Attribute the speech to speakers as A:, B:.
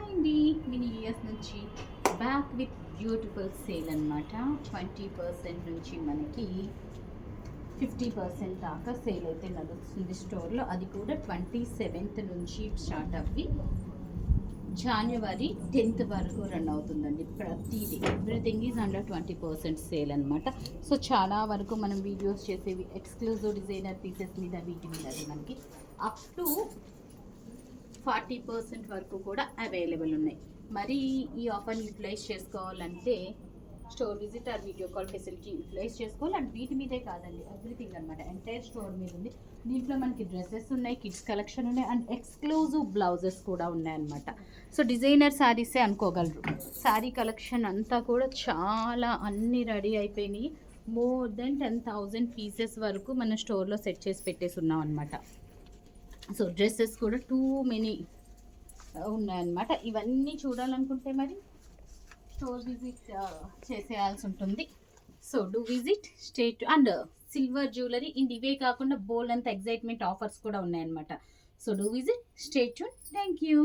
A: Hi అండి, mini years నుంచి back with beautiful sale అనమాట. 20% నుంచి మనకి 50% దాకా సేల్ అయితే నడుస్తుంది స్టోర్లో. అది కూడా 27th నుంచి స్టార్ట్ అవ్వి జనవరి 10th వరకు రన్ అవుతుందండి. ప్రతిదీ ఎవ్రీథింగ్ ఈజ్ అండర్ 20% సేల్ అనమాట. సో చాలా వరకు మనం వీడియోస్ చేసేవి ఎక్స్క్లూజివ్ డిజైనర్ పీసెస్ మీద వీటి మీద మనకి అప్ టు 40% వరకు కూడా అవైలబుల్ ఉన్నాయి. మరి ఈ ఆఫర్ని యూటిలైజ్ చేసుకోవాలంటే store visit or video call facility utilise చేసుకోవాలి. అండ్ వీటి మీదే కాదండి, ఎవ్రీథింగ్ అనమాట. ఎంటైర్ స్టోర్ మీద ఉంది. దీంట్లో మనకి డ్రెస్సెస్ ఉన్నాయి, కిడ్స్ కలెక్షన్ ఉన్నాయి, అండ్ ఎక్స్క్లూజివ్ బ్లౌజెస్ కూడా ఉన్నాయన్నమాట. సో డిజైనర్ శారీసే అనుకోగలరు. శారీ కలెక్షన్ అంతా కూడా చాలా అన్నీ రెడీ అయిపోయినాయి. మోర్ దెన్ 10,000 పీసెస్ వరకు మన స్టోర్లో సెట్ చేసి పెట్టేసి ఉన్నాం అనమాట. సో డ్రెస్సెస్ కూడా టూ మెనీ ఉన్నాయన్నమాట. ఇవన్నీ చూడాలనుకుంటే మరి స్టోర్ విజిట్ చేసేయాల్సి ఉంటుంది. So do visit state and silver jewellery ఇండ్ ఇవే కాకుండా బోల్డ్ అంత ఎగ్జైట్మెంట్ ఆఫర్స్ కూడా ఉన్నాయన్నమాట. So do visit state tune. Thank you.